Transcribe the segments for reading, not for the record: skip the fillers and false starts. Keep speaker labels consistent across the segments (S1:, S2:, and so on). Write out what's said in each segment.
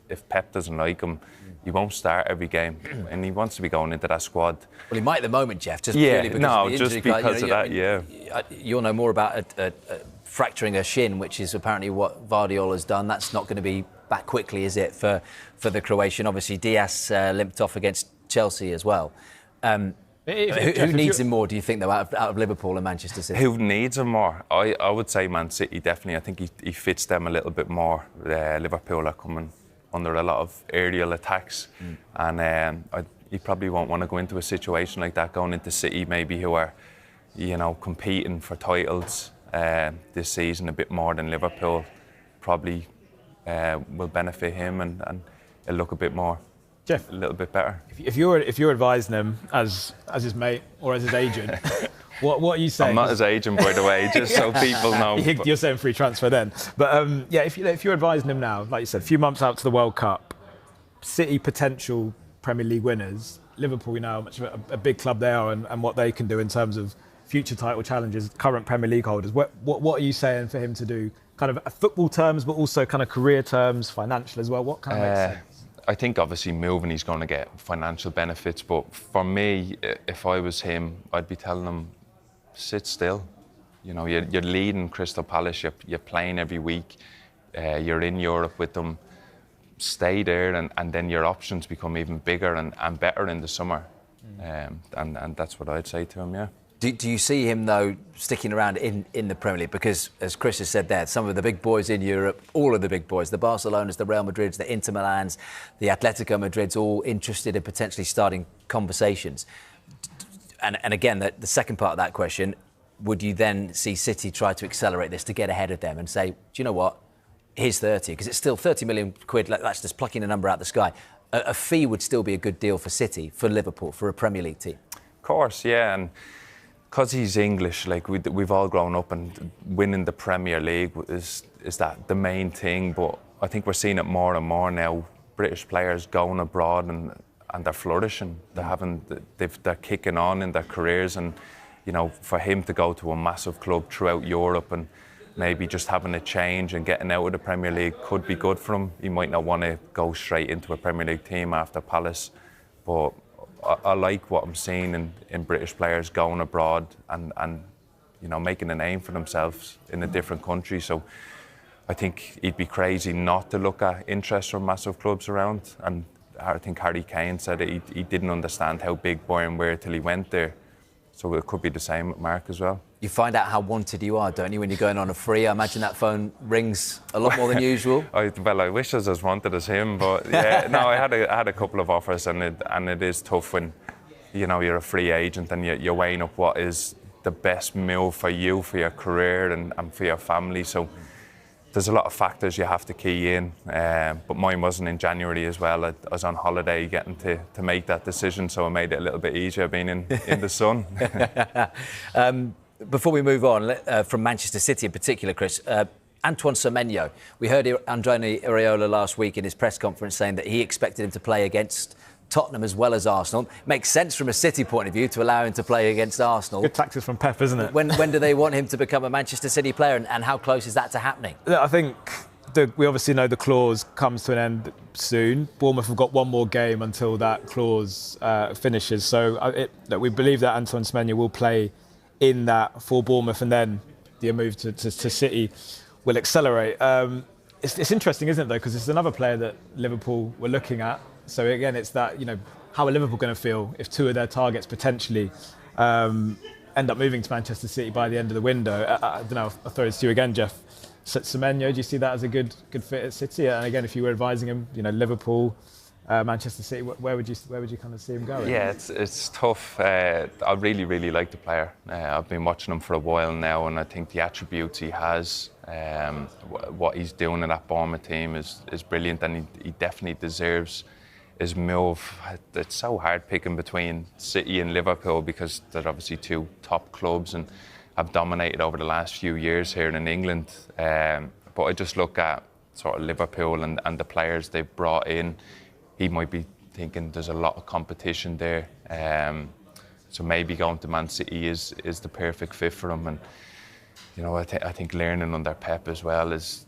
S1: if Pep doesn't like him, he won't start every game, and he wants to be going into that squad.
S2: Well, he might at the moment, Jeff, just purely because of the injury.
S1: Just because of that, yeah.
S2: You'll know more about fracturing a shin, which is apparently what Guardiola's done. That's not going to be back quickly, is it, for the Croatian? Obviously, Diaz limped off against Chelsea as well. Who needs him more, do you think, though, out of Liverpool and Manchester City?
S1: Who needs him more? I would say Man City, definitely. I think he fits them a little bit more. Liverpool are coming under a lot of aerial attacks, and he probably won't want to go into a situation like that, going into City, maybe, who are, competing for titles this season a bit more than Liverpool. Probably will benefit him, and it'll look a bit more.
S3: Jeff,
S1: a little bit better.
S3: If you're advising him as his mate or as his agent, what are you saying?
S1: I'm not his agent, by the way, just so people know.
S3: You're saying free transfer then. But if you're advising him now, like you said, a few months out to the World Cup, City potential Premier League winners, Liverpool, we know how much of a big club they are and what they can do in terms of future title challenges, current Premier League holders. What are you saying for him to do, kind of football terms, but also kind of career terms, financial as well? What kind of makes sense?
S1: I think obviously moving, he's going to get financial benefits, but for me, if I was him, I'd be telling him, sit still. You're leading Crystal Palace, you're playing every week, you're in Europe with them. Stay there, and then your options become even bigger and better in the summer. And that's what I'd say to him, yeah.
S2: Do you see him, though, sticking around in the Premier League? Because, as Chris has said there, some of the big boys in Europe, all of the big boys, the Barcelonas, the Real Madrids, the Inter Milans, the Atletico Madrids, all interested in potentially starting conversations. And again, the second part of that question, would you then see City try to accelerate this to get ahead of them and say, do you know what, here's 30, because it's still 30 million quid, that's just plucking a number out of the sky. A fee would still be a good deal for City, for Liverpool, for a Premier League team.
S1: Of course, yeah, and because he's English, like we've all grown up, and winning the Premier League is that the main thing. But I think we're seeing it more and more now. British players going abroad and they're flourishing. They're kicking on in their careers, and for him to go to a massive club throughout Europe and maybe just having a change and getting out of the Premier League could be good for him. He might not want to go straight into a Premier League team after Palace, but I like what I'm seeing in British players going abroad and making a name for themselves in a different country. So I think he'd be crazy not to look at interest from massive clubs around. And I think Harry Kane said it, he didn't understand how big Bayern were till he went there. So it could be the same with Marc as well.
S2: You find out how wanted you are, don't you, when you're going on a free? I imagine that phone rings a lot more than usual.
S1: I wish I was as wanted as him, but yeah, no, I had a couple of offers, and it is tough when you're a free agent and you're weighing up what is the best move for you, for your career and for your family. So there's a lot of factors you have to key in, but mine wasn't in January as well. I was on holiday getting to make that decision, so it made it a little bit easier being in the sun.
S2: Before we move on, from Manchester City in particular, Chris, Antoine Semenyo, we heard Androni Iraola last week in his press conference saying that he expected him to play against Tottenham as well as Arsenal. Makes sense from a City point of view to allow him to play against Arsenal.
S3: Good tactics from Pep, isn't it?
S2: When do they want him to become a Manchester City player, and how close is that to happening?
S3: I think we obviously know the clause comes to an end soon. Bournemouth have got one more game until that clause finishes. So we believe that Antoine Semenyo will play in that for Bournemouth, and then the move to City will accelerate. It's interesting, isn't it, though, because it's another player that Liverpool were looking at. So again, it's that, how are Liverpool going to feel if two of their targets potentially end up moving to Manchester City by the end of the window? I don't know, I'll throw this to you again, Jeff. Semenyo, do you see that as a good fit at City? And again, if you were advising him, Liverpool, Manchester City, where would you kind of see him going?
S1: Yeah, it's tough. I really, really like the player. I've been watching him for a while now, and I think the attributes he has, what he's doing in that Bournemouth team is brilliant, and he definitely deserves his move. It's so hard picking between City and Liverpool because they're obviously two top clubs and have dominated over the last few years here in England. But I just look at sort of Liverpool and the players they've brought in. He might be thinking there's a lot of competition there. So maybe going to Man City is the perfect fit for him. And I think learning under Pep as well is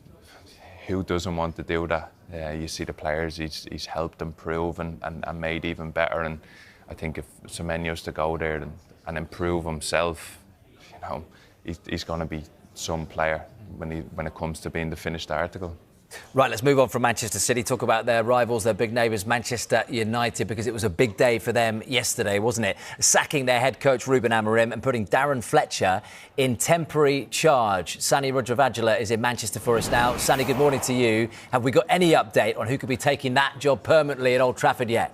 S1: who doesn't want to do that? You see the players he's helped improve and made even better. And I think if Semenyo's to go there and improve himself, you know, he's going to be some player when it comes to being the finished article.
S2: Right, let's move on from Manchester City, talk about their rivals, their big neighbours, Manchester United, because it was a big day for them yesterday, wasn't it? Sacking their head coach Ruben Amorim and putting Darren Fletcher in temporary charge. Sani Rudravajula is in Manchester for us now. Sani, good morning to you. Have we got any update on who could be taking that job permanently at Old Trafford yet?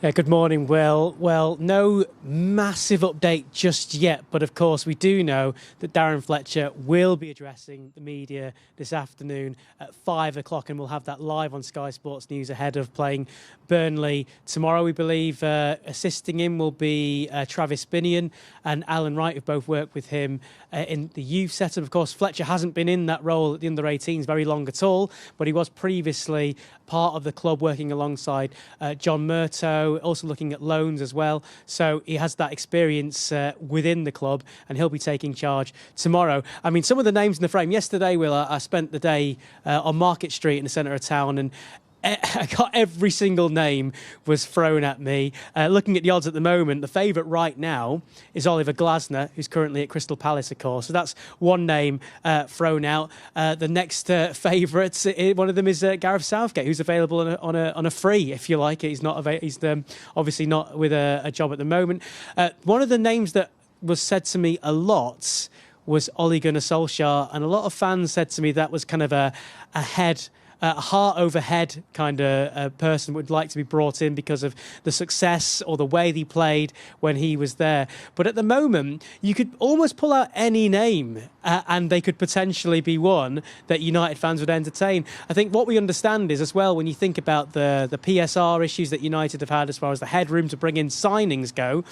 S4: Yeah, good morning, Will. Well, no massive update just yet, but of course we do know that Darren Fletcher will be addressing the media this afternoon at 5 o'clock, and we'll have that live on Sky Sports News ahead of playing Burnley tomorrow. We believe assisting him will be Travis Binion and Alan Wright, who've both worked with him in the youth setup. Of course, Fletcher hasn't been in that role at the under-18s very long at all, but he was previously part of the club working alongside John Murtough, also looking at loans as well. So he has that experience within the club, and he'll be taking charge tomorrow. I mean, some of the names in the frame. Yesterday, Will, I spent the day on Market Street in the centre of town, and I got every single name was thrown at me. Looking at the odds at the moment, the favourite right now is Oliver Glasner, who's currently at Crystal Palace, of course. So that's one name thrown out. The next favourite, one of them is Gareth Southgate, who's available on a free, if you like. He's not. He's obviously not with a job at the moment. One of the names that was said to me a lot was Ole Gunnar Solskjaer, and a lot of fans said to me that was kind of a heart over head kind of person would like to be brought in because of the success or the way he played when he was there. But at the moment, you could almost pull out any name and they could potentially be one that United fans would entertain. I think what we understand is as well, when you think about the PSR issues that United have had as far as the headroom to bring in signings go,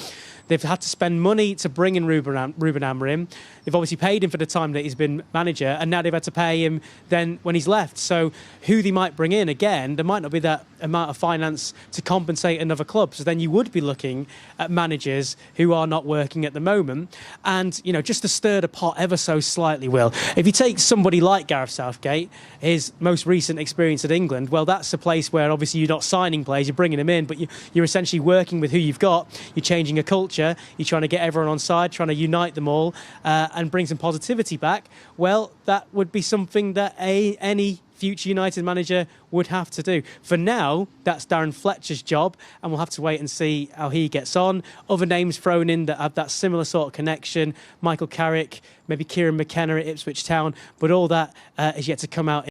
S4: they've had to spend money to bring in Ruben Amorim. They've obviously paid him for the time that he's been manager, and now they've had to pay him then when he's left. So who they might bring in, again, there might not be that amount of finance to compensate another club. So then you would be looking at managers who are not working at the moment. And, you know, just to stir the pot ever so slightly, Will, if you take somebody like Gareth Southgate, his most recent experience at England, well, that's a place where obviously you're not signing players, you're bringing them in, but you're essentially working with who you've got. You're changing a culture. You're trying to get everyone on side, trying to unite them all and bring some positivity back. Well, that would be something that any future United manager would have to do. For now, that's Darren Fletcher's job, and we'll have to wait and see how he gets on. Other names thrown in that have that similar sort of connection: Michael Carrick, maybe Kieran McKenna at Ipswich Town, but all that is yet to come out.